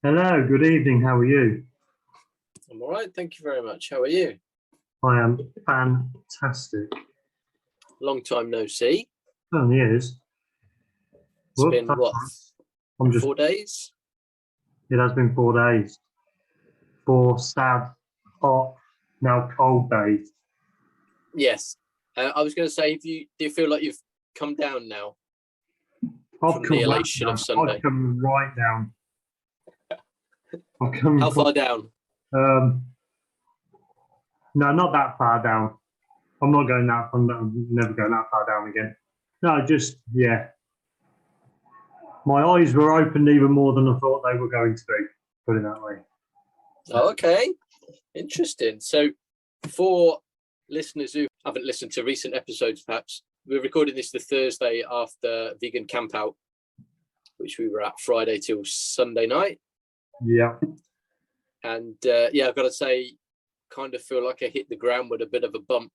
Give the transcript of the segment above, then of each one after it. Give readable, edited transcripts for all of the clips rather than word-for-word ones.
Hello, good evening. How are you? I'm all right, thank you very much. How are you? I am fantastic. Long time no see. Oh, yes. It's Whoops, been what, I'm just. 4 days? It has been 4 days. 4 sad, hot, now cold days. Yes. I was going to say, do you feel like you've come down now I've from come the right elation of down. I've Sunday? come right down. I've come. How far down? Um, no, not that far down. I'm not going that. I'm never going that far down again. No, just yeah. My eyes were opened even more than I thought they were going to be. Put it that way. Oh, okay. Interesting. So, for listeners who haven't listened to recent episodes, perhaps, we're recording this the Thursday after Vegan Camp Out, which we were at Friday till Sunday night. Yeah. And I've got to say, kind of feel like I hit the ground with a bit of a bump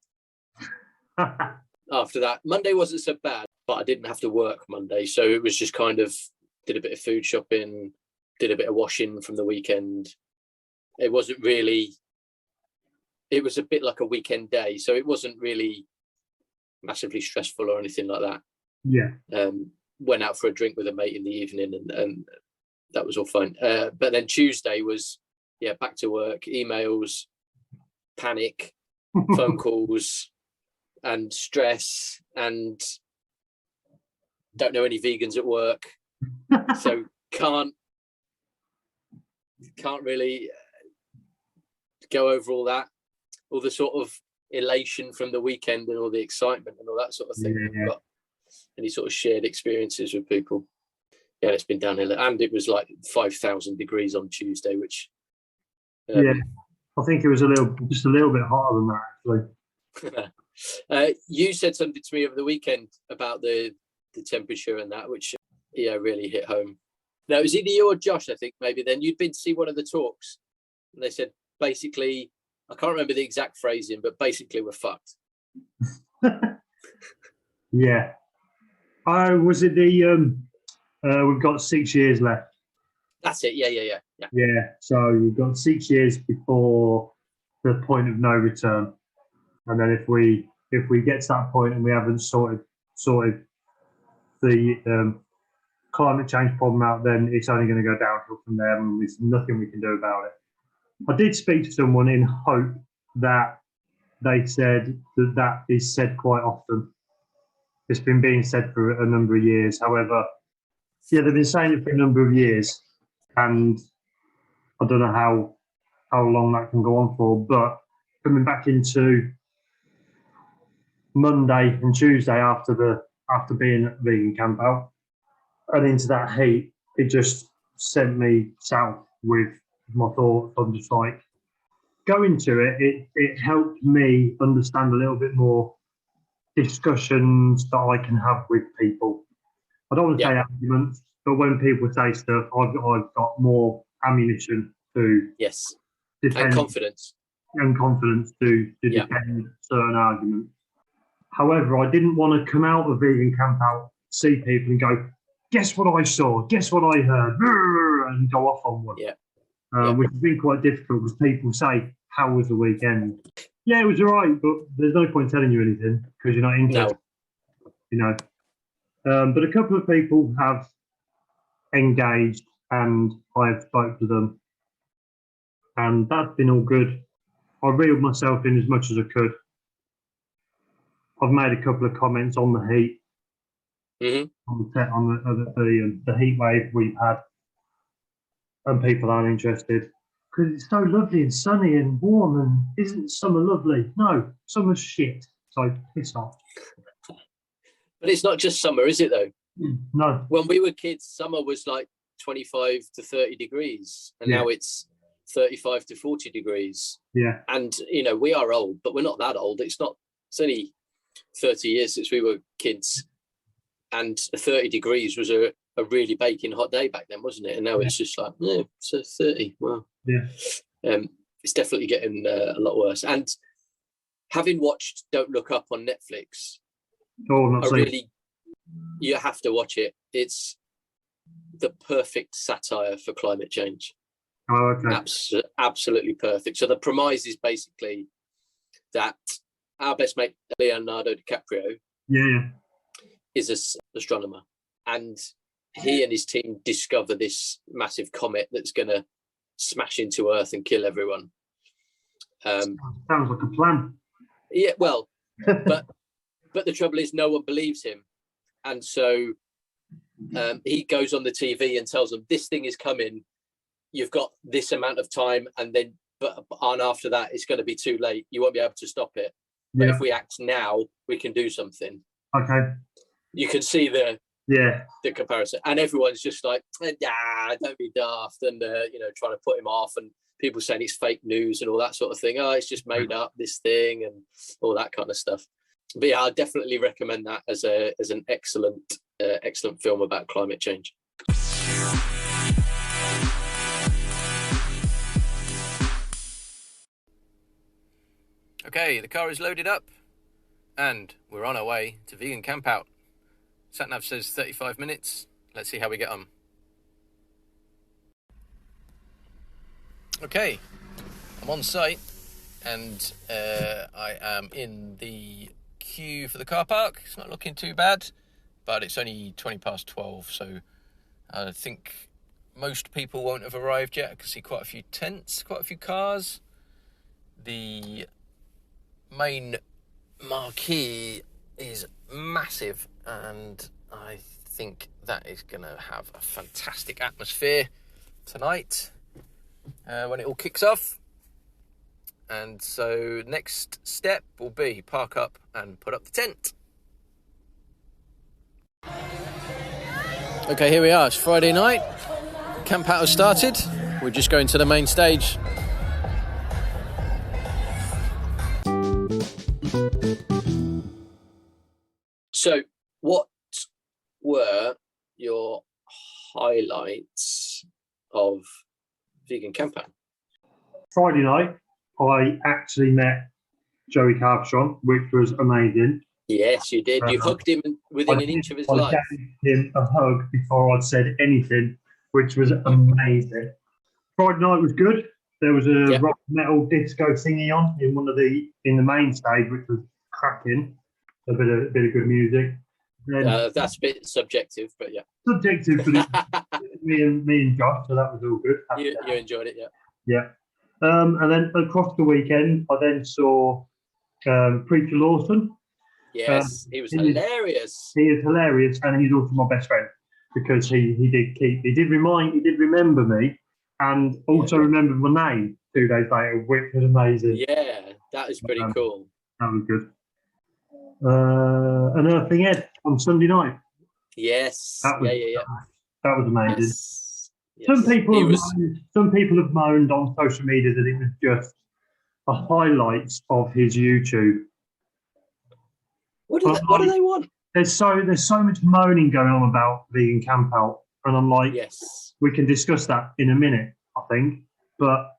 after that. Monday wasn't so bad, but I didn't have to work Monday. So it was just kind of did a bit of food shopping, did a bit of washing from the weekend. It wasn't really, it was a bit like a weekend day. So it wasn't really massively stressful or anything like that. Yeah. Went out for a drink with a mate in the evening and that was all fine. But then Tuesday was, back to work, emails, panic, phone calls, and stress, and don't know any vegans at work, so can't really go over all the sort of elation from the weekend and all the excitement and all that sort of thing. Yeah. Got any sort of shared experiences with people. Yeah, it's been downhill, and it was like 5,000 degrees on Tuesday, which Yeah, I think it was just a little bit hotter than that, actually. You said something to me over the weekend about the temperature and that, which really hit home. No, it was either you or Josh, I think, maybe. Then you'd been to see one of the talks, and they said basically, I can't remember the exact phrasing, but basically we're fucked. Yeah. Oh, was it the we've got 6 years left. That's it. Yeah. Yeah. So we've got 6 years before the point of no return, and then if we get to that point and we haven't sorted the climate change problem out, then it's only going to go downhill from there, and there's nothing we can do about it. I did speak to someone in hope that they said that is said quite often. It's been being said for a number of years. However, they've been saying it for a number of years, and I don't know how long that can go on for. But coming back into Monday and Tuesday after being at vegan camp out and into that heat, it just sent me south with my thoughts. I'm just like, going to it helped me understand a little bit more discussions that I can have with people. I don't want to say arguments, but when people say stuff, I've got more ammunition to defend, and confidence to defend certain arguments. However, I didn't want to come out of vegan camp out, see people and go, guess what I saw, guess what I heard, and go off on one. Which has been quite difficult because people say, how was the weekend? Yeah, it was all right, but there's no point telling you anything because you're not interested. No. But a couple of people have engaged and I've spoke to them, and that's been all good. I reeled myself in as much as I could. I've made a couple of comments on the heat, on the heat wave we've had, and people aren't interested because it's so lovely and sunny and warm. And isn't summer lovely? No, summer's shit. So piss off. But it's not just summer, is it though? No. When we were kids, summer was like 25 to 30 degrees, and now it's 35 to 40 degrees. Yeah. And we are old, but we're not that old. It's only 30 years since we were kids, and 30 degrees was a really baking hot day back then, wasn't it? And now it's just like, so 30. Wow. Yeah. It's definitely getting a lot worse. And having watched Don't Look Up on Netflix, you have to watch it. It's the perfect satire for climate change. Oh, okay. Absolutely perfect. So the premise is basically that our best mate Leonardo DiCaprio Yeah. is an astronomer, and he and his team discover this massive comet that's going to smash into Earth and kill everyone. Sounds like a plan. Yeah, well, but the trouble is, no one believes him, and so he goes on the TV and tells them this thing is coming. You've got this amount of time, and then after that, it's going to be too late. You won't be able to stop it. But if we act now, we can do something. Okay. You can see the comparison, and everyone's just like, "Yeah, don't be daft," and trying to put him off, and people saying it's fake news and all that sort of thing. Oh, it's just made up, this thing, and all that kind of stuff. But yeah, I definitely recommend that as an excellent film about climate change. Okay, the car is loaded up and we're on our way to Vegan Campout. Satnav says 35 minutes. Let's see how we get on. Okay, I'm on site and I am in the queue for the car park. It's not looking too bad, but it's only 12:20, so I think most people won't have arrived yet. I can see quite a few tents, quite a few cars. The main marquee is massive, and I think that is going to have a fantastic atmosphere tonight when it all kicks off. And so next step will be park up and put up the tent. Okay, here we are. It's Friday night. Camp out has started. We're just going to the main stage. So, what were your highlights of Vegan Campout? Friday night, I actually met Joey Carbstrong, which was amazing. Yes, you did. You hugged him within an inch of his life. I gave him a hug before I'd said anything, which was amazing. Friday night was good. There was a rock metal disco thingy on in the main stage, which was cracking. A bit of good music. That's a bit subjective, but yeah. Subjective, but me and Josh, so that was all good. You enjoyed it, yeah. Yeah. And then across the weekend, I then saw Preacher Lawson. Yes, he was hilarious. He is hilarious, and he's also my best friend because he did remember me, and also remembered my name 2 days later, which was amazing. Yeah, that is pretty cool. That was good. And Earthing Ed on Sunday night. Yes. That was amazing. Yes. Some people have moaned on social media that it was just the highlights of his YouTube. What do they want? There's so much moaning going on about Vegan Campout, and I'm like, yes, we can discuss that in a minute, I think. But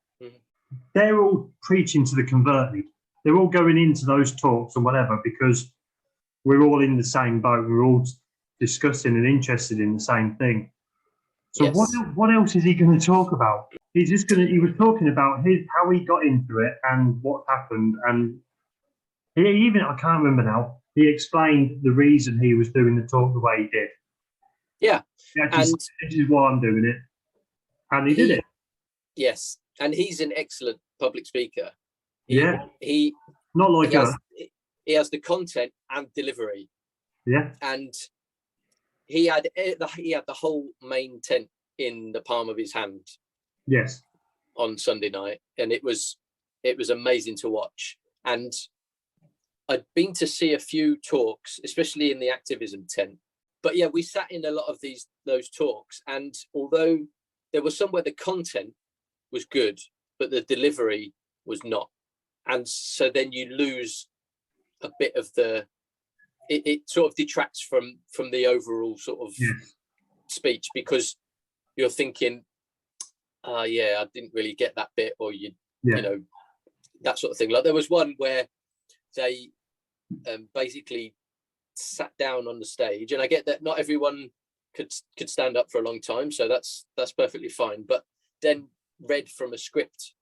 they're all preaching to the converted. They're all going into those talks and whatever because we're all in the same boat. We're all discussing and interested in the same thing. So what else is he going to talk about? He was talking about how he got into it and what happened, and I can't remember now. He explained the reason he was doing the talk the way he did. Yeah, this is why I'm doing it, and he did it. Yes, and he's an excellent public speaker. He not like her. He has the content and delivery. Yeah, and he had the whole main tent in the palm of his hand. Yes, on Sunday night, and it was amazing to watch. And I'd been to see a few talks, especially in the activism tent. But yeah, we sat in a lot of those talks, and although there was some where the content was good, but the delivery was not, and so then you lose a bit of it sort of detracts from the overall sort of speech, because you're thinking, I didn't really get that bit, or you know, that sort of thing. Like there was one where they basically sat down on the stage, and I get that not everyone could stand up for a long time, so that's perfectly fine. But then read from a script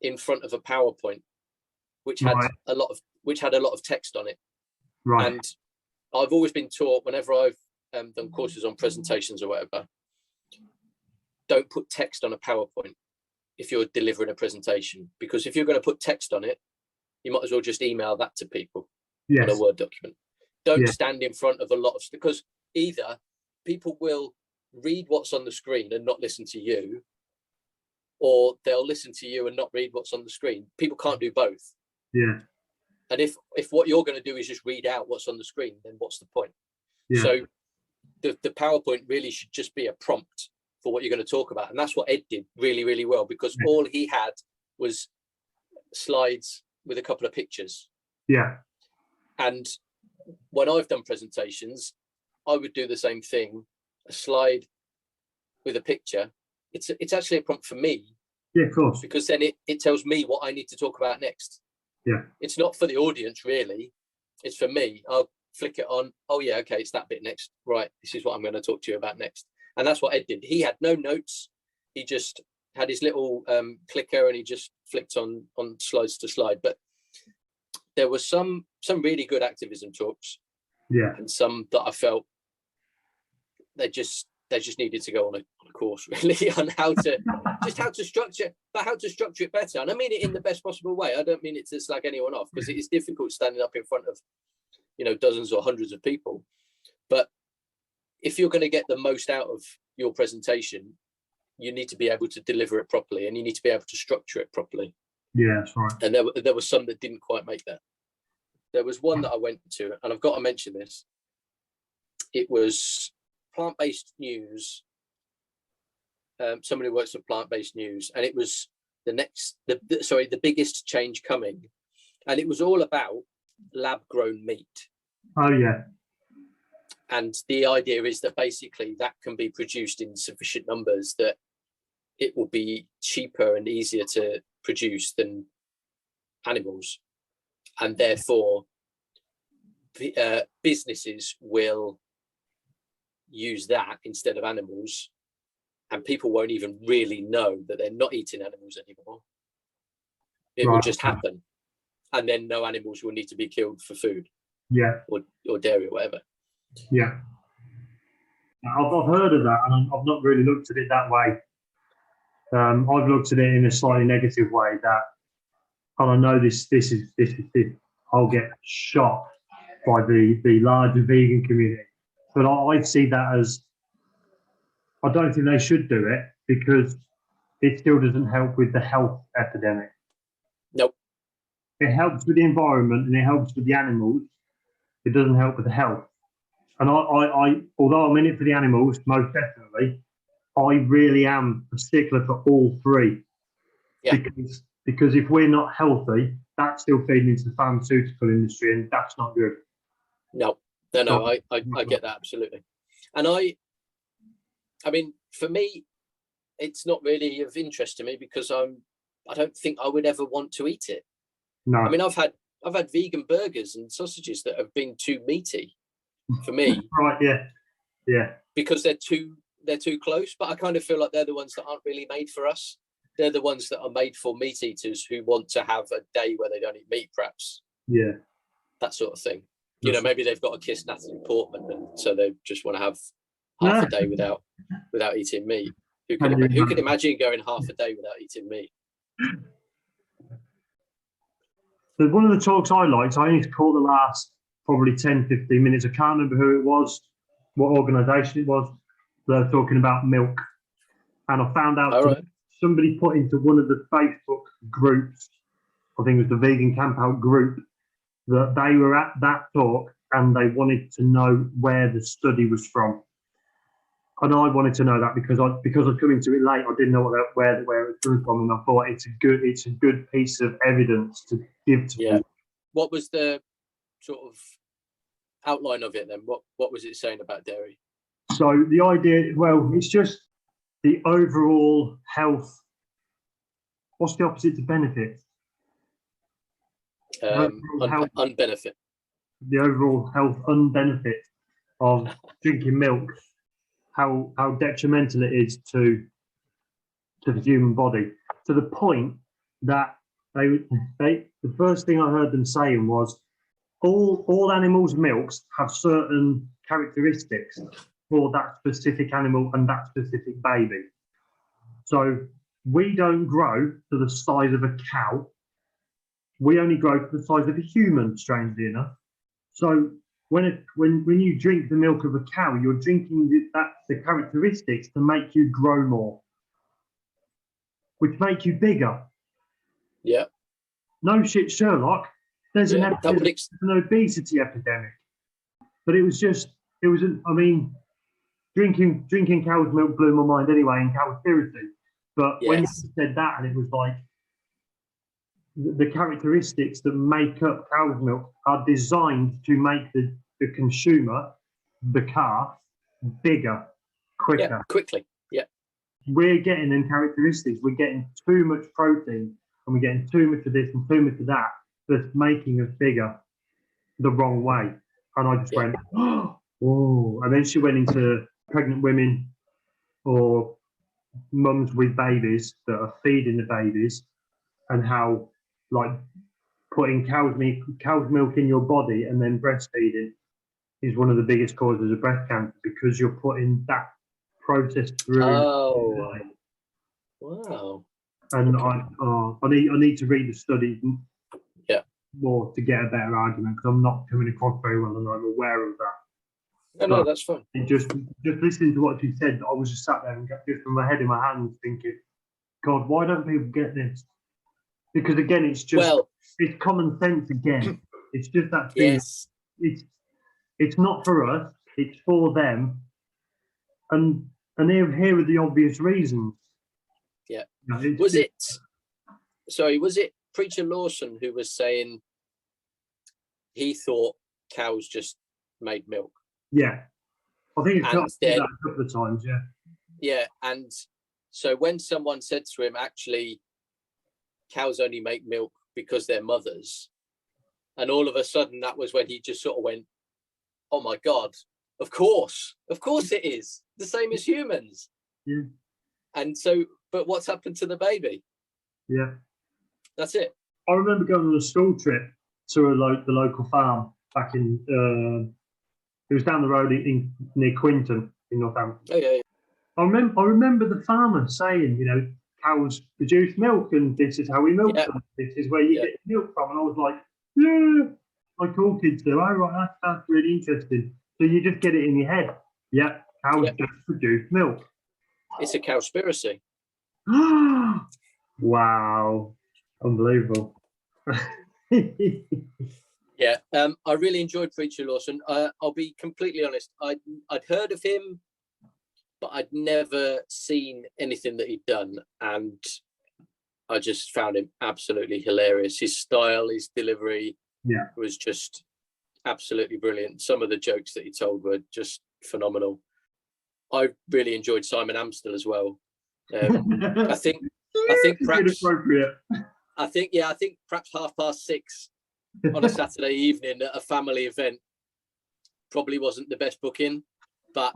in front of a PowerPoint, which had Right. a lot of text on it. Right. And I've always been taught, whenever I've done courses on presentations or whatever, don't put text on a PowerPoint if you're delivering a presentation, because if you're going to put text on it, you might as well just email that to people on a Yes. Word document. Don't Yeah. stand in front of a lot of, because either people will read what's on the screen and not listen to you, or they'll listen to you and not read what's on the screen. People can't do both. Yeah. And if what you're going to do is just read out what's on the screen, then what's the point? Yeah. So the PowerPoint really should just be a prompt for what you're going to talk about. And that's what Ed did really, really well, because Yeah. all he had was slides with a couple of pictures. Yeah. And when I've done presentations, I would do the same thing, a slide with a picture. It's actually a prompt for me, Yeah, of course. because then it tells me what I need to talk about next. Yeah. It's not for the audience, really. It's for me. I'll flick it on. Oh, yeah, okay, it's that bit next. Right, this is what I'm going to talk to you about next. And that's what Ed did. He had no notes. He just had his little clicker, and he just flicked on slides to slide. But there was some really good activism talks, Yeah. and some that I felt they just needed to go on a course, really, on how to structure it better. And I mean it in the best possible way. I don't mean it to slag anyone off, because it is difficult standing up in front of, dozens or hundreds of people. But if you're going to get the most out of your presentation, you need to be able to deliver it properly, and you need to be able to structure it properly. Yeah, that's right. And there was some that didn't quite make that. There was one that I went to, and I've got to mention this. It was plant-based news. Somebody works for plant-based news, and it was the biggest change coming, and it was all about lab-grown meat. Oh, yeah. And the idea is that basically that can be produced in sufficient numbers that it will be cheaper and easier to produce than animals, and therefore businesses will use that instead of animals, and people won't even really know that they're not eating animals anymore. It will just happen, and then no animals will need to be killed for food. Yeah. Or dairy or whatever. Yeah. I've heard of that, and I've not really looked at it that way. I've looked at it in a slightly negative way, that, and I know this. I'll get shot by the larger vegan community, but I see that as, I don't think they should do it, because it still doesn't help with the health epidemic. Nope. It helps with the environment and it helps with the animals. It doesn't help with the health. And I although I'm in it for the animals, most definitely, I really am a stickler for all three. Yeah. Because if we're not healthy, that's still feeding into the pharmaceutical industry, and that's not good. No, I get that absolutely. And I mean, for me, it's not really of interest to me, because I don't think I would ever want to eat it. No. I mean, I've had vegan burgers and sausages that have been too meaty for me. Right, yeah. Yeah. Because they're too close, but I kind of feel like they're the ones that aren't really made for us. They're the ones that are made for meat eaters who want to have a day where they don't eat meat, perhaps. Yeah. That sort of thing. Maybe they've got to kiss Natalie Portman, and so they just want to have half a day without eating meat. Who can imagine going half a day without eating meat? So one of the talks I liked, I only caught the last probably 10, 15 minutes. I can't remember who it was, what organisation it was. They're talking about milk. And I found out somebody put into one of the Facebook groups, I think it was the Vegan Camp Out group, that they were at that talk and they wanted to know where the study was from. And I wanted to know that because I'd come into it late, I didn't know where it was coming from, and I thought it's a good piece of evidence to give to people. What was the sort of outline of it then? What was it saying about dairy? So the idea, well, it's just the overall health. What's the opposite to benefit? Unbenefit. The overall health unbenefit of drinking milk. how detrimental it is to the human body, to the point that the first thing I heard them saying was all animals' milks have certain characteristics for that specific animal and that specific baby. So we don't grow to the size of a cow. We only grow to the size of a human, strangely enough. So when you drink the milk of a cow, you're drinking the characteristics to make you grow more, which make you bigger. Yeah. No shit, Sherlock. There's an obesity epidemic. But it was drinking cow's milk blew my mind anyway in cowspiracy. But when you said that, and it was like, the characteristics that make up cow's milk are designed to make the consumer, the calf, bigger, quicker. Yeah, quickly. Yeah. We're getting them characteristics. We're getting too much protein and we're getting too much of this and too much of that that's making us bigger the wrong way. And I just went, oh. And then she went into pregnant women or mums with babies that are feeding the babies and how, like, putting cow's milk in your body and then breastfeeding is one of the biggest causes of breast cancer, because you're putting that process through. Oh, wow! And okay. I need to read the study more to get a better argument, because I'm not coming across very well, and I'm aware of that. No, that's fine. Just listening to what you said, I was just sat there and just with my head in my hands thinking, God, why don't people get this? Because again, it's common sense again. It's just that thing. Yes. It's not for us. It's for them. And here are the obvious reasons. Yeah. Was it Preacher Lawson who was saying he thought cows just made milk? Yeah. I think it's got that a couple of times, yeah. Yeah, and so when someone said to him, actually, cows only make milk because they're mothers, and all of a sudden that was when he just sort of went, oh my God, of course it is the same as humans. Yeah. And so, but what's happened to the baby? Yeah. That's it. I remember going on a school trip to the local farm back in, it was down the road near Quinton in Northampton. Oh, yeah. I remember the farmer saying, cows produce milk and this is how we milk them. This is where you get milk from. And I was like, yeah, like all kids do. Oh, right, that's really interesting. So you just get it in your head. Yeah, cows just produce milk. It's a cowspiracy. Wow. Unbelievable. Yeah, I really enjoyed Preacher Lawson. I'll be completely honest. I'd heard of him, but I'd never seen anything that he'd done, and I just found him absolutely hilarious. His style, his delivery, was just absolutely brilliant. Some of the jokes that he told were just phenomenal. I really enjoyed Simon Amstel as well. I think perhaps appropriate. I think perhaps 6:30 on a Saturday evening at a family event probably wasn't the best booking, but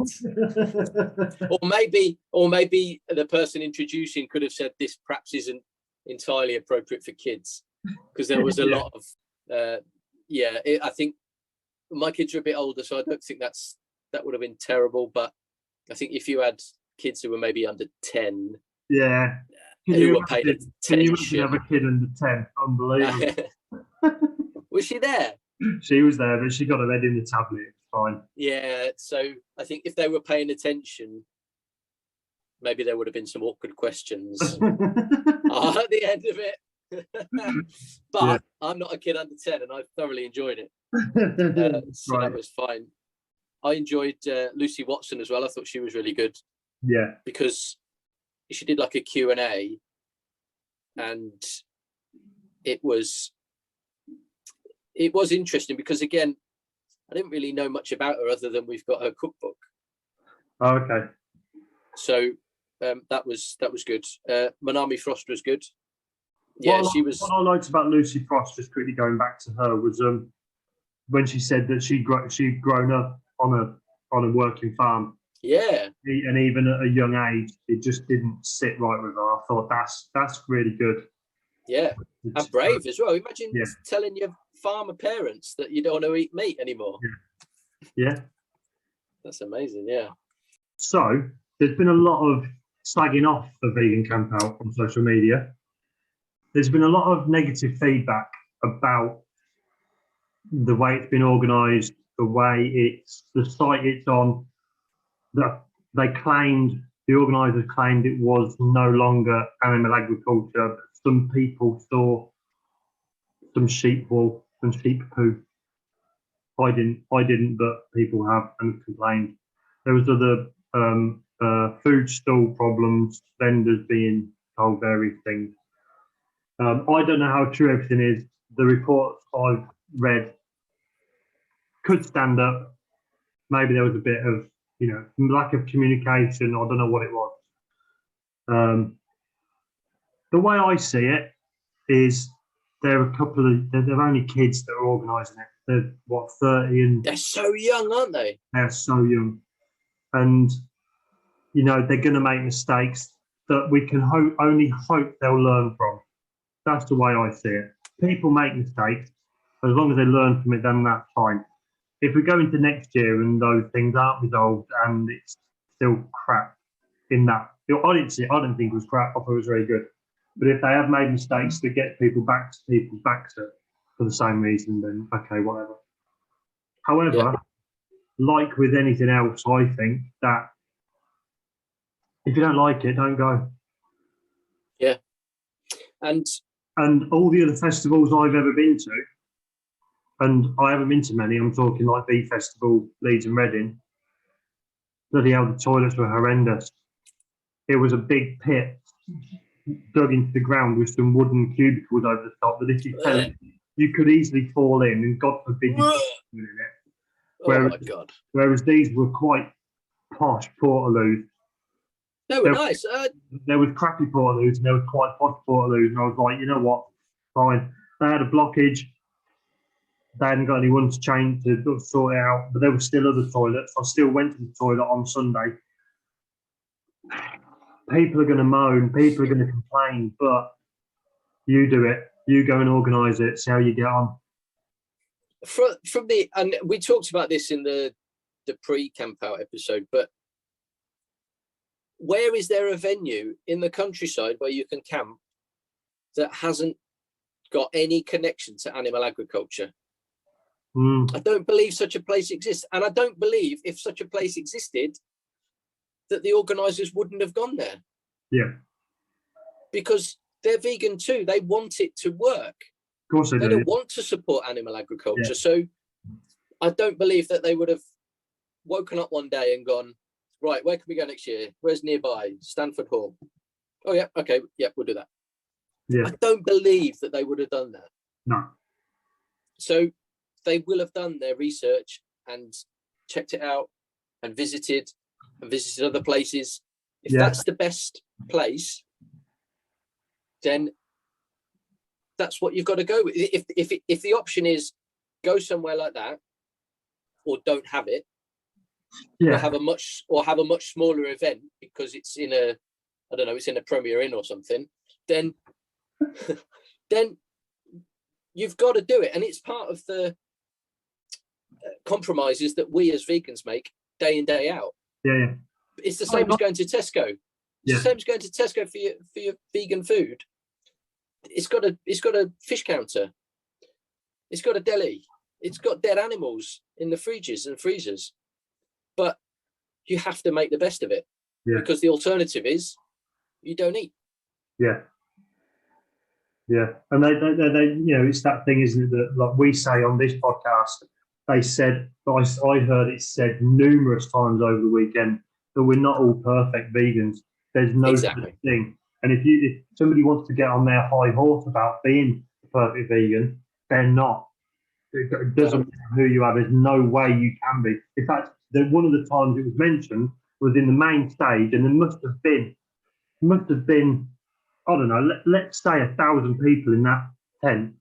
or maybe the person introducing could have said this perhaps isn't entirely appropriate for kids, because there was a lot of I think my kids are a bit older, so I don't think that would have been terrible, but I think if you had kids who were maybe under 10, who were paying attention. Can you have a kid under 10? Unbelievable. Was she there? She was there, but she got her head in the tablet. It's fine. Yeah, so I think if they were paying attention, maybe there would have been some awkward questions at the end of it. But I'm not a kid under 10, and I thoroughly enjoyed it. So that was fine. I enjoyed Lucy Watson as well. I thought she was really good. Yeah. Because she did like a Q&A, and it was interesting because, again, I didn't really know much about her other than we've got her cookbook. Oh, okay. So that was good. Manami Frost was good. Yeah, she was. What I liked about Lucy Frost, just quickly going back to her, was when she said that she'd grown up on a working farm Yeah, And even at a young age, it just didn't sit right with her. I thought that's really good. yeah. And brave as well. Imagine Yeah. telling your farmer parents that you don't want to eat meat anymore. Yeah. That's amazing. Yeah. So there's been a lot of slagging off the vegan camp out on social media. There's been a lot of negative feedback about the way it's been organised, the way the site it's on. That the organisers claimed it was no longer animal agriculture. But some people saw some sheep wool and sheep poo. I didn't, but people have and complained. There was other food stall problems, vendors being told various things. I don't know how true everything is. The reports I've read could stand up. Maybe there was a bit of, lack of communication. I don't know what it was. The way I see it is they're they're only kids that are organising it. They're what, 30 and They're so young, aren't they? they're so young. And, they're going to make mistakes that we can only hope they'll learn from. That's the way I see it. People make mistakes. As long as they learn from it, then that's fine. If we go into next year and those things aren't resolved and it's still crap in that, I didn't think it was crap. I thought it was very good. But if they have made mistakes that get people back to for the same reason, then okay, whatever. However, like with anything else, I think that if you don't like it, don't go. Yeah. And all the other festivals I've ever been to, and I haven't been to many, I'm talking like Bee Festival, Leeds and Reading, bloody hell, the toilets were horrendous. It was a big pit dug into the ground with some wooden cubicles over the top that if you fell in, you could easily fall in, and God forbid you in it. Whereas, oh my God. Whereas these were quite posh portaloos. They were nice. There was crappy portaloos and there was quite posh portaloos, and I was like, you know what, fine. They had a blockage. They hadn't got anyone to change to sort it out, but there were still other toilets. I still went to the toilet on Sunday. People are going to moan, people are going to complain, but you do it. You go and organise it. See how you get on. And we talked about this in the pre-camp out episode, but where is there a venue in the countryside where you can camp that hasn't got any connection to animal agriculture? I don't believe such a place exists, and I don't believe if such a place existed that the organisers wouldn't have gone there. Yeah, because they're vegan too. They want it to work. Of course they do. They don't want to support animal agriculture. So I don't believe that they would have woken up one day and gone, right, where can we go next year? Where's nearby? Stanford Hall. Oh, yeah, okay, yeah, we'll do that. Yeah. I don't believe that they would have done that. No. So they will have done their research and checked it out and visited other places. If that's the best place, then that's what you've got to go with. If the option is go somewhere like that or don't have it, or have a much smaller event because it's in a Premier Inn or something, then you've got to do it. And it's part of the compromises that we as vegans make day in, day out. Yeah. It's the same as going to Tesco. It's the same as going to Tesco for your vegan food. It's got a fish counter. It's got a deli. It's got dead animals in the fridges and freezers. But you have to make the best of it because the alternative is you don't eat. Yeah. And they it's that thing, isn't it, that like we say on this podcast, they said, I heard it said numerous times over the weekend that we're not all perfect vegans. There's no such thing. And if somebody wants to get on their high horse about being a perfect vegan, they're not. It doesn't matter who you are. There's no way you can be. In fact, one of the times it was mentioned was in the main stage, and there must have been, I don't know, let's say 1,000 people in that tent,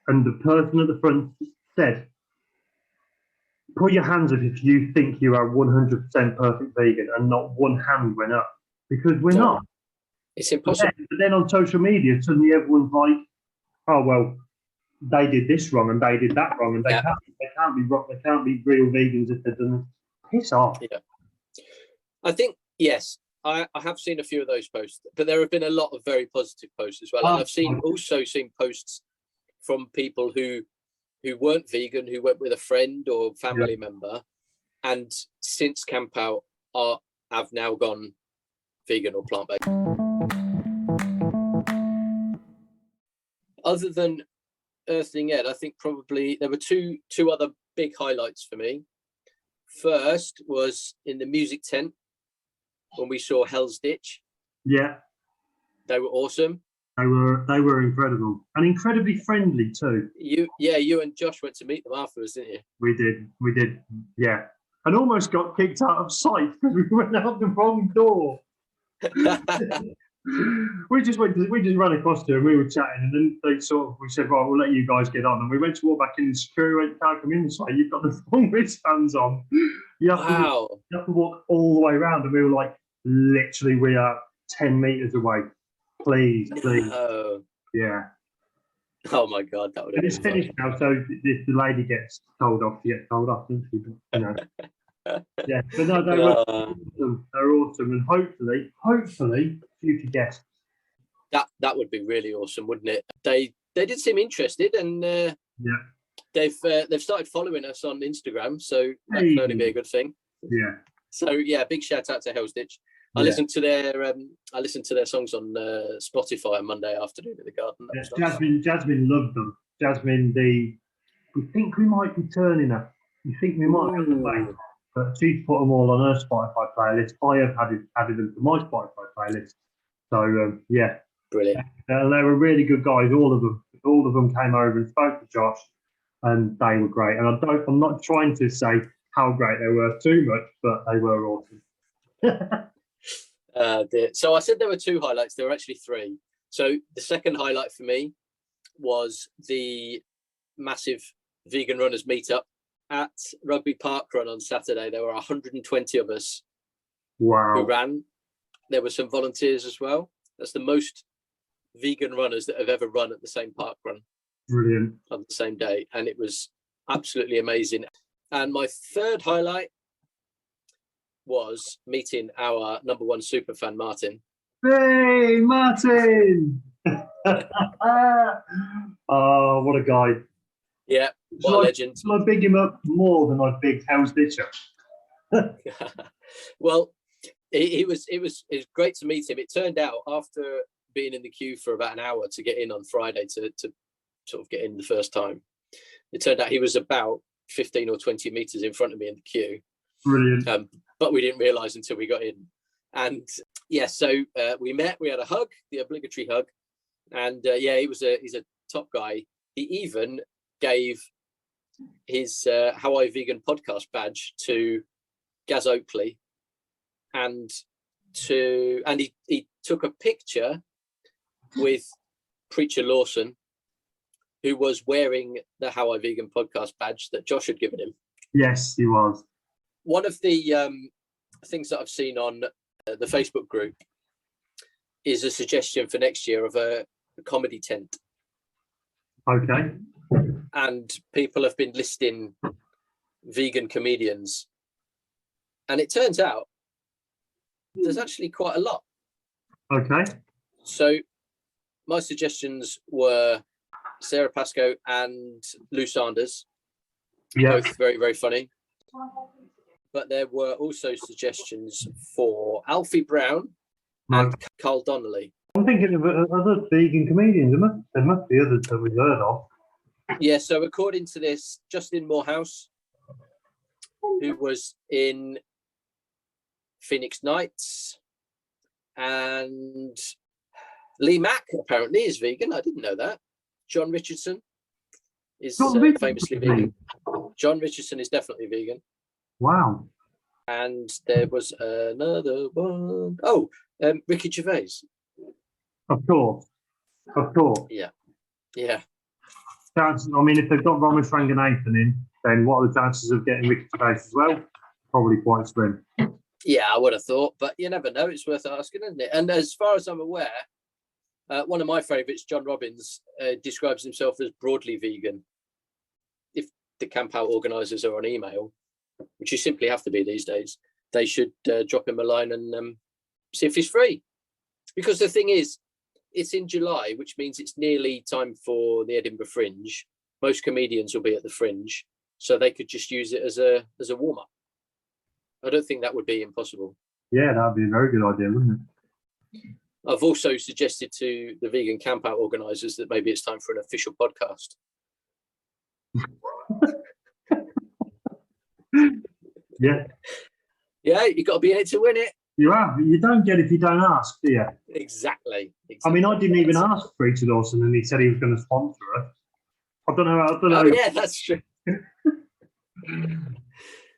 and the person at the front said, put your hands up if you think you are 100% perfect vegan and not one hand went up, because we're not. It's impossible. But then on social media, suddenly everyone's like, oh, well, they did this wrong and they did that wrong, and they can't be wrong. They can't be real vegans if they've done it. Piss off. Yeah. I think, yes, I have seen a few of those posts, but there have been a lot of very positive posts as well. And I've also seen posts from people who weren't vegan, who went with a friend or family member, and since Camp Out have now gone vegan or plant-based. Other than Earthling Ed, I think probably there were two other big highlights for me. First was in the music tent when we saw Hell's Ditch. Yeah. They were awesome. They were incredible and incredibly friendly too. You and Josh went to meet them afterwards, didn't you? We did, yeah. And almost got kicked out of sight because we went out the wrong door. we just ran across to them. We were chatting, and then we said, right, we'll let you guys get on. And we went to walk back in, and security went, you can't come in this way. You've got the wrong wristbands on. You have to walk all the way around. And we were like, literally, we are 10 meters away. Please. Yeah. Oh my God, that would have been it's finished now, so if the lady gets told off, she gets told off, doesn't she? But, you know. Yeah, but no, they were awesome. They're awesome, and hopefully, future guests. That would be really awesome, wouldn't it? They did seem interested, and they've started following us on Instagram, so that can only be a good thing. Yeah. So yeah, big shout out to Hell's Ditch. I listened to their songs on Spotify on Monday afternoon at the garden. Jasmine loved them. Jasmine, we think we might be turning her. You think we might have to play, but she's put them all on her Spotify playlist. I have added them to my Spotify playlist. So yeah, brilliant. They were really good guys. All of them came over and spoke to Josh, and they were great. And I'm not trying to say how great they were too much, but they were awesome. So I said there were two highlights. There were actually three. So the second highlight for me was the massive vegan runners meetup at Rugby Park Run on Saturday. There were 120 of us who ran. There were some volunteers as well. That's the most vegan runners that have ever run at the same park run. Brilliant. On the same day. And it was absolutely amazing. And my third highlight was meeting our number one super fan, Martin. Hey, Martin! Oh, what a guy. Yeah, what a legend. I big him up more than I bigged Hell's Ditch up. Well, it was great to meet him. It turned out after being in the queue for about an hour to get in on Friday to sort of get in the first time, it turned out he was about 15 or 20 meters in front of me in the queue. Brilliant. But we didn't realize until we got in. And so we met, we had a hug, the obligatory hug. And he's a top guy. He even gave his How I Vegan podcast badge to Gaz Oakley, and he took a picture with Preacher Lawson, who was wearing the How I Vegan podcast badge that Josh had given him. Yes, he was. One of the things that I've seen on the Facebook group is a suggestion for next year of a comedy tent. Okay. And people have been listing vegan comedians. And it turns out there's actually quite a lot. Okay. So my suggestions were Sarah Pascoe and Lou Sanders. Yeah. Both very, very funny. But there were also suggestions for Alfie Brown and Carl Donnelly. I'm thinking of other vegan comedians. There must be others that we've heard of. Yeah, so according to this, Justin Morehouse, who was in Phoenix Nights, and Lee Mack apparently is vegan. I didn't know that. John Richardson is famously vegan. John Richardson is definitely vegan. Wow. And there was another one. Oh, Ricky Gervais. Of course. Yeah. I mean, if they've got Ramesh Ranganathan in, then what are the chances of getting Ricky Gervais as well? Probably quite slim. Yeah, I would have thought, but you never know. It's worth asking, isn't it? And as far as I'm aware, one of my favourites, John Robbins, describes himself as broadly vegan. If the camp out organisers are on email, which you simply have to be these days, they should drop him a line and see if he's free. Because the thing is, it's in July, which means it's nearly time for the Edinburgh Fringe. Most comedians will be at the Fringe, so they could just use it as a warm-up. I don't think that would be impossible. Yeah, that'd be a very good idea, wouldn't it? I've also suggested to the vegan camp out organisers that maybe it's time for an official podcast. Yeah. Yeah, you've got to be in it to win it. You have. You don't get if you don't ask, do you? Exactly. I mean, I didn't even ask Preacher Lawson, and he said he was going to sponsor us. I don't know. Oh, yeah, that's true.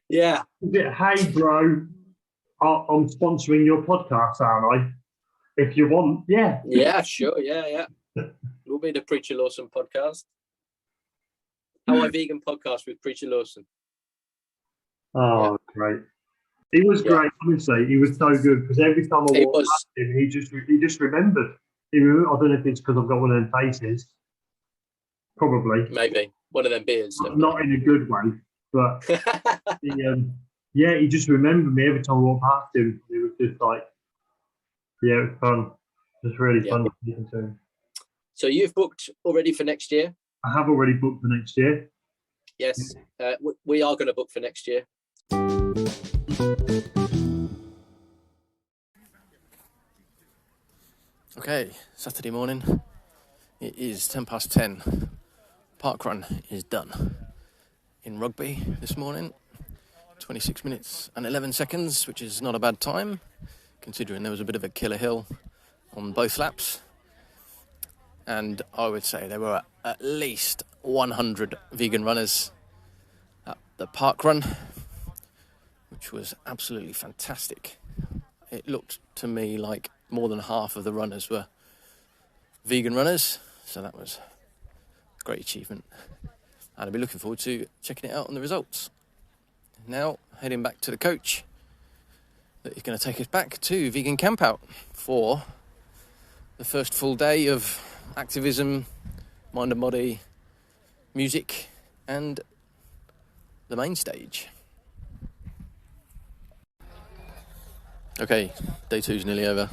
Yeah. Hey, bro, I'm sponsoring your podcast, aren't I? If you want, yeah. Yeah, sure. Yeah. We'll be the Preacher Lawson podcast. How I Vegan podcast with Preacher Lawson. Oh, yeah. Great. He was great, honestly. He was so good because every time I walked past him, he just remembered. I don't know if it's because I've got one of them faces. Probably. Maybe. One of them beards. Not in a good way, but he just remembered me every time I walked past him. It was just like, yeah, it was fun. It was really fun speaking to him. So you've booked already for next year? I have already booked for next year. Yes. We are going to book for next year. Okay, Saturday morning. It is 10:10. Parkrun is done. In Rugby this morning, 26 minutes and 11 seconds, which is not a bad time, considering there was a bit of a killer hill on both laps. And I would say there were at least 100 vegan runners at the parkrun, which was absolutely fantastic. It looked to me like more than half of the runners were vegan runners, so that was a great achievement. And I'll be looking forward to checking it out on the results. Now, heading back to the coach that is going to take us back to Vegan Campout for the first full day of activism, mind and body, music, and the main stage. Okay, day 2's nearly over.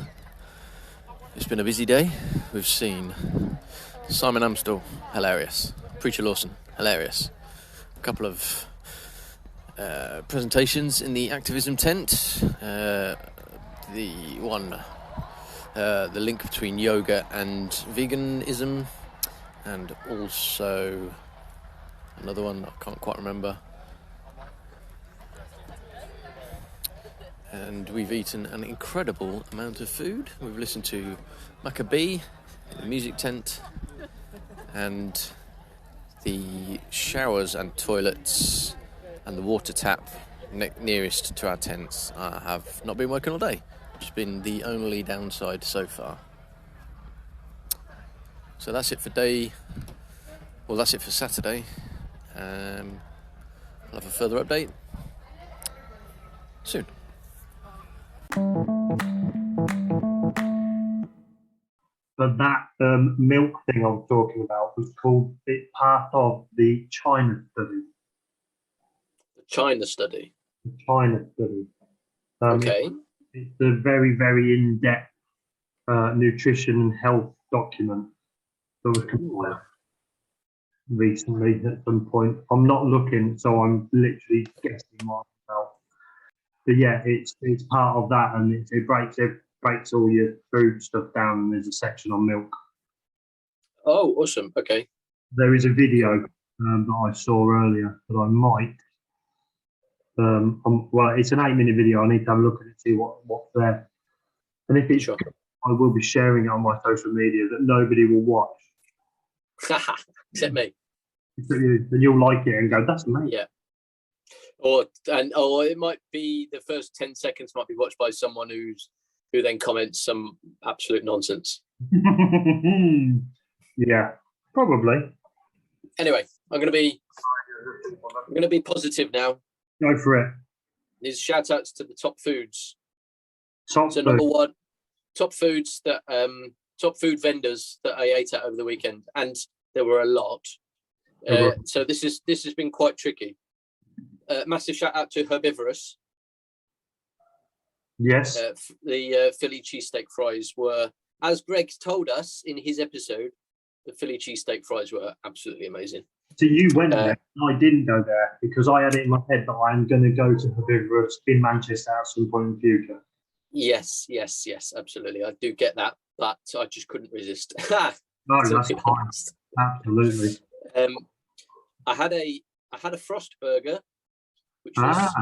It's been a busy day. We've seen Simon Amstel, hilarious. Preacher Lawson, hilarious. A couple of presentations in the activism tent. The link between yoga and veganism, and also another one I can't quite remember. And we've eaten an incredible amount of food. We've listened to Maccabee in the music tent, and the showers and toilets and the water tap nearest to our tents have not been working all day, which has been the only downside so far. So that's it for that's it for Saturday. I'll have a further update soon. But that milk thing I was talking about was called, it's part of the China study. The China study? The China study. Okay. It's a very, very in-depth nutrition and health document that was compiled recently at some point. I'm not looking, so I'm literally guessing what it's about. But yeah, it's part of that, and it breaks all your food stuff down, and there's a section on milk. Oh, awesome. Okay. There is a video that I saw earlier that I might. Well, it's an 8-minute video. I need to have a look at it, see what's there. And if it's, I will be sharing it on my social media that nobody will watch. Except me. Then you'll like it and go, that's amazing. Yeah. Or it might be the first 10 seconds might be watched by someone who then comments some absolute nonsense. Yeah, probably. Anyway, I'm going to be I'm going to be positive now. Go for it. These shout outs to the top foods. Top So food. number one, top foods that top food vendors that I ate at over the weekend, and there were a lot. So this has been quite tricky. Massive shout out to Herbivorous. Yes. The Philly cheesesteak fries were, as Greg told us in his episode, the Philly cheesesteak fries were absolutely amazing. So you went there. I didn't go there because I had it in my head that I'm going to go to Herbivorous in Manchester at some point in the future. Yes, absolutely. I do get that, but I just couldn't resist. No, that's fine. Absolutely. I had a Frost burger, which was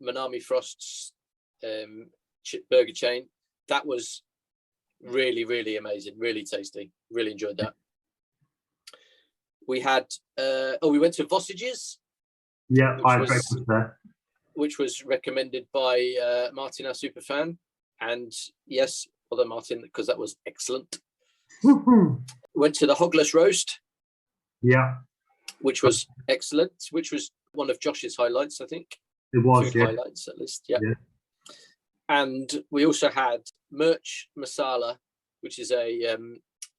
Manami Frost's burger chain. That was really, really amazing, really tasty. Really enjoyed that. We had we went to Vosages. Yeah, I had breakfast there. Which was recommended by Martin, our super fan. And yes, although Martin, because that was excellent. Went to the Hogless Roast. Yeah. Which was excellent, which was one of Josh's highlights, I think. It was, Food highlights, at least, yeah. And we also had Mirch Masala, which is a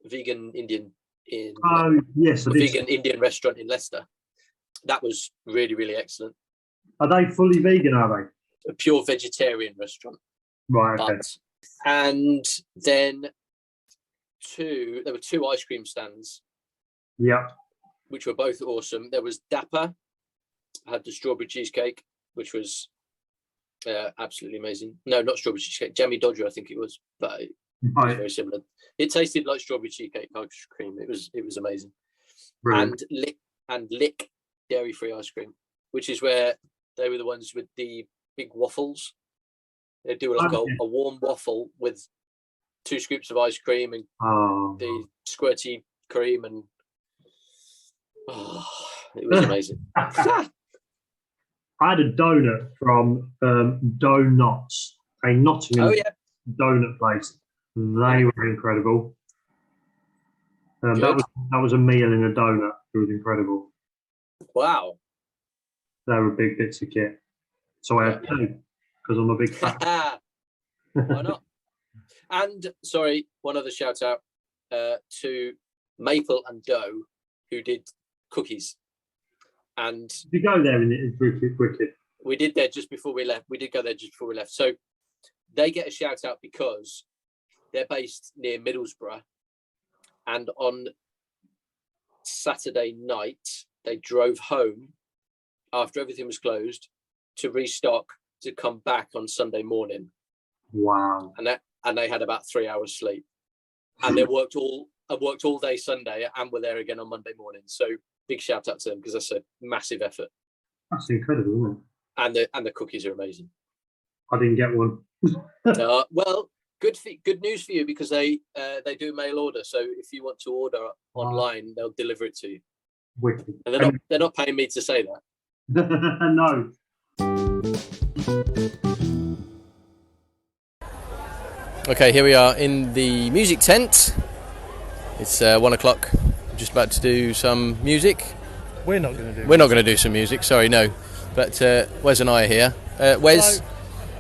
vegan Indian Indian restaurant in Leicester. That was really, really excellent. Are they fully vegan, are they? A pure vegetarian restaurant. Right, okay. And then there were two ice cream stands. Yeah. Which were both awesome. There was Dapper, had the strawberry cheesecake, which was absolutely amazing. No, not strawberry cheesecake, Jammy Dodger, I think it was, but it was very similar. It tasted like strawberry cheesecake ice cream. It was amazing. Brilliant. And Lick dairy-free ice cream, which is where they were the ones with the big waffles. They do like a warm waffle with 2 scoops of ice cream and the squirty cream, and it was amazing. I had a donut from Donuts, a Nottingham donut place. They were incredible. That was a meal in a donut. It was incredible. Wow. They were big bits of kit. So I had 2 because I'm a big fan. Why not? And sorry, one other shout out to Maple and Dough, who did cookies. And did you go there in Wicked? We did there just before we left. We did go there just before we left. So they get a shout out because they're based near Middlesbrough. And on Saturday night, they drove home after everything was closed to restock to come back on Sunday morning. Wow. And they had about 3 hours sleep. And they worked all day Sunday and were there again on Monday morning. So big shout out to them because that's a massive effort. That's incredible, isn't it? And the cookies are amazing. I didn't get one. Well, good news for you because they do mail order. So if you want to order online, they'll deliver it to you. Wicked. And they're not paying me to say that. No. Okay, here we are in the music tent. It's 1 o'clock. I'm just about to do some music. We're not going to do. We're not going to do some music. Sorry, no. But Wes and I are here. Wes,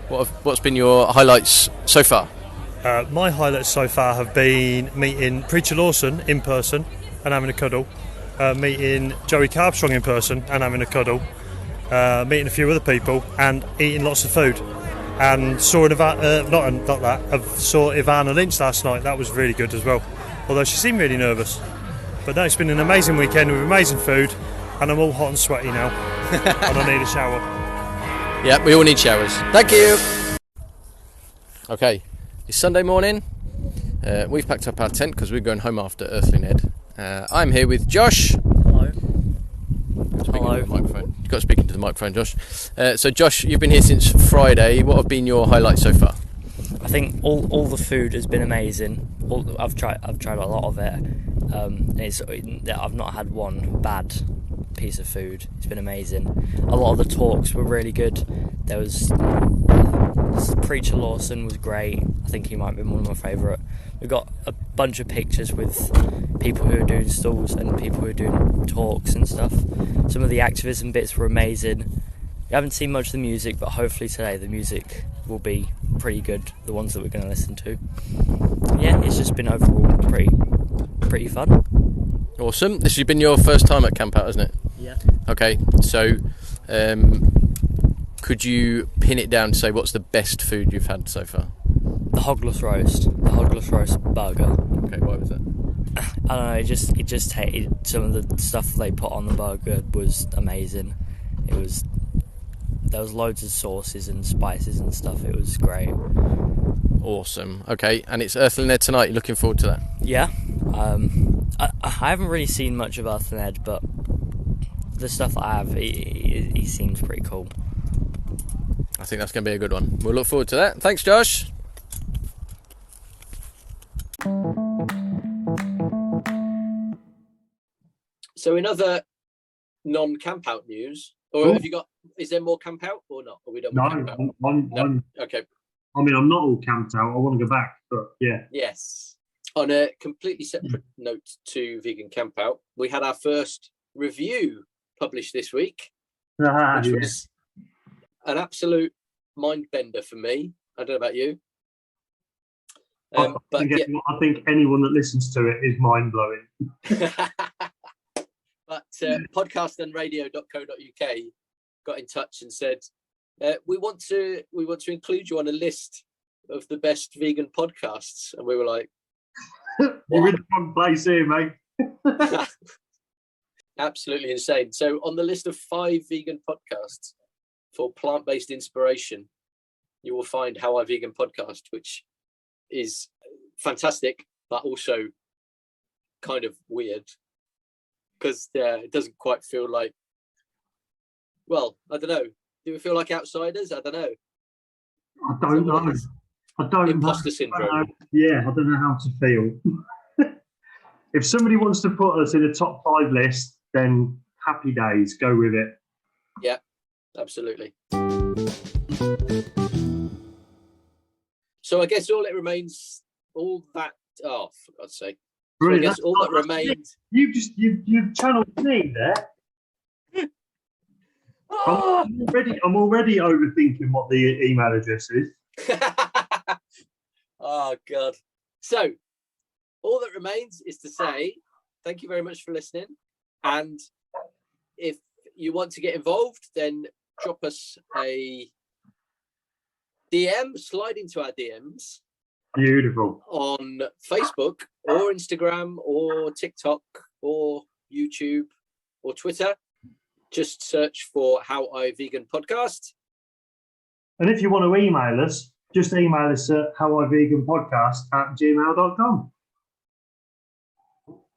what's been your highlights so far? My highlights so far have been meeting Preacher Lawson in person and having a cuddle, meeting Joey Carbstrong in person and having a cuddle, meeting a few other people and eating lots of food. And saw saw Ivana Lynch last night. That was really good as well. Although she seemed really nervous. But no, it's been an amazing weekend with amazing food, and I'm all hot and sweaty now, and I need a shower. Yeah, we all need showers. Thank you. Okay, it's Sunday morning. We've packed up our tent because we're going home after Earthly Ned. I'm here with Josh. Hello. Hello. You've got to speak into the microphone, Josh. So, Josh, you've been here since Friday. What have been your highlights so far? I think all the food has been amazing. I've tried a lot of it. I've not had one bad piece of food. It's been amazing. A lot of the talks were really good. There was Preacher Lawson was great. I think he might be one of my favourite We've got a bunch of pictures with people who are doing stalls and people who are doing talks and stuff. Some of the activism bits were amazing. We haven't seen much of the music, but hopefully today the music will be pretty good, the ones that we're going to listen to. Yeah, it's just been overall pretty fun. Awesome. This has been your first time at Camp Out, hasn't it? Yeah. Okay, so could you pin it down to say what's the best food you've had so far? The Hogless Roast burger. Okay, why was that? I don't know, it just tasted, some of the stuff they put on the burger was amazing. There was loads of sauces and spices and stuff. It was great. Awesome. Okay, and it's Earthling Ed tonight. You're looking forward to that? Yeah. I haven't really seen much of Earthling Ed, but the stuff I have, he seems pretty cool. I think that's going to be a good one. We'll look forward to that. Thanks, Josh. So in other non-camp out news, or have you got? Is there more camp out or not? Or we don't? No, camp out? Okay. I mean, I'm not all camped out. I want to go back, but yeah. Yes. On a completely separate note to Vegan Camp Out, we had our first review published this week, which was an absolute mind bender for me. I don't know about you. I think anyone that listens to it is mind blowing. But podcastandradio.co.uk got in touch and said, we want to include you on a list of the best vegan podcasts. And we were like, you're in the wrong place here, mate. Absolutely insane. So on the list of 5 vegan podcasts for plant-based inspiration, you will find How I Vegan Podcast, which is fantastic, but also kind of weird because it doesn't quite feel like, well, I don't know. Do we feel like outsiders? I don't know. I don't know. I don't Imposter know. syndrome. Yeah, I don't know how to feel. If somebody wants to put us in a top 5 list, then happy days. Go with it. Yeah, absolutely. So I guess all that. Oh, for God's sake! So I guess all that remains. You've channeled me there. I'm already overthinking what the email address is. Oh God! So all that remains is to say thank you very much for listening, and if you want to get involved, then drop us a DM, slide into our DMs. Beautiful. On Facebook or Instagram or TikTok or YouTube or Twitter. Just search for How I Vegan Podcast. And if you want to email us, just email us at howiveganpodcast@gmail.com.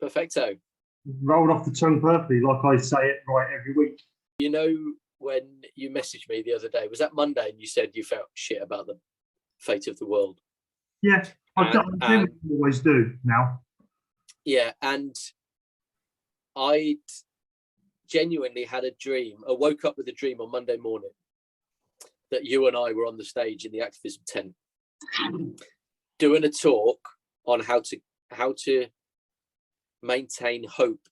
Perfecto. Rolled off the tongue perfectly, like I say it right every week. You know, when you messaged me the other day, was that Monday, and you said you felt shit about the fate of the world? Yeah, I always do now. Yeah, and I genuinely had a dream. I woke up with a dream on Monday morning that you and I were on the stage in the activism tent doing a talk on how to maintain hope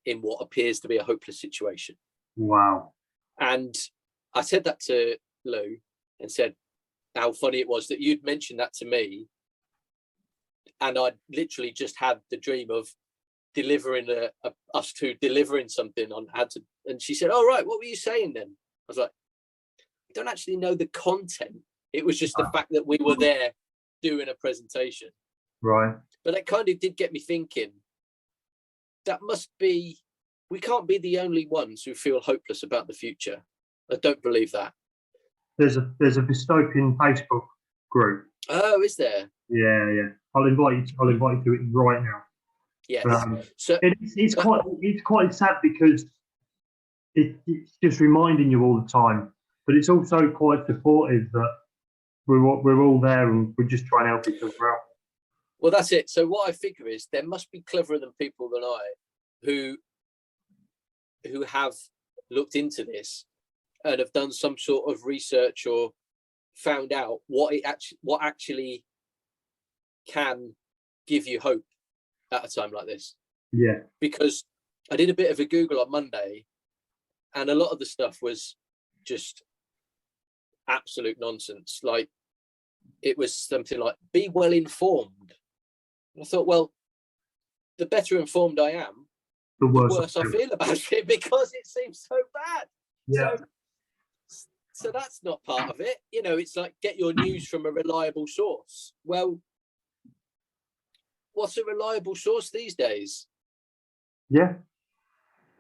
in what appears to be a hopeless situation. Wow. And I said that to Lou and said how funny it was that you'd mentioned that to me, and I'd literally just had the dream of delivering us two delivering something on how to. And she said, "Oh right, what were you saying then?" I was like, "I don't actually know the content. It was just the fact that we were there doing a presentation." Right. But it kind of did get me thinking. That must be. We can't be the only ones who feel hopeless about the future. I don't believe that. There's a dystopian Facebook group. Oh, is there? Yeah. I'll invite you to it right now. Yes. So it's quite sad because it's just reminding you all the time, but it's also quite supportive that we're all there and we're just trying to help each other out. Well, that's it. So what I figure is there must be cleverer than people than I who have looked into this and have done some sort of research or found out what actually can give you hope at a time like this. Yeah. Because I did a bit of a Google on Monday, and a lot of the stuff was just absolute nonsense. Like, it was something like, be well informed. And I thought, well, the better informed I am, The the worse. worse I feel about it, because it seems so bad. Yeah. So that's not part of it. You know, it's like, get your news from a reliable source. Well, what's a reliable source these days? Yeah.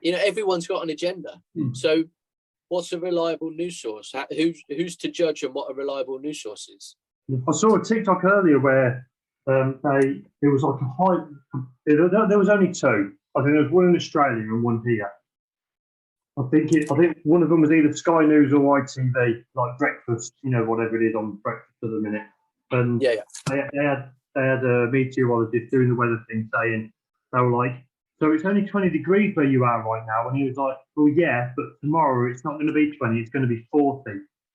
You know, everyone's got an agenda. So what's a reliable news source? Who's to judge on what a reliable news source is? I saw a TikTok earlier where it was like a high. There was only two. I think there was one in Australia and one here. I think one of them was either Sky News or ITV, like breakfast, you know, whatever it is on breakfast at the minute. And Yeah. they had a meteorologist doing the weather thing, saying they were like, so it's only 20 degrees where you are right now, and he was like, well, yeah, but tomorrow it's not going to be 20, it's going to be 40,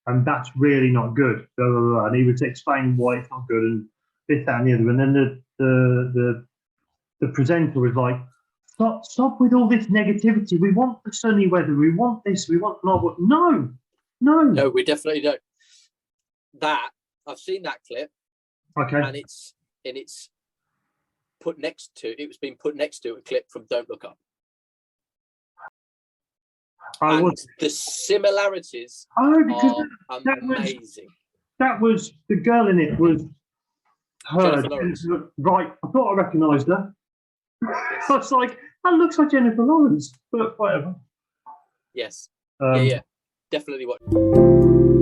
and that's really not good. Blah, blah, blah. And he was explaining why it's not good and this, that, and the other. And then the presenter was like, Stop with all this negativity. We want the sunny weather. We want this. We want blah, blah. No. No, we definitely don't. That, I've seen that clip, Okay. and it's put next to, it was being put next to a clip from Don't Look Up. And the similarities because are that was- amazing. that was the girl in it was her. Jennifer Lawrence. Right. I thought I recognised her. I was like, that looks like Jennifer Lawrence, but whatever. Yes. Um, Yeah. Definitely what.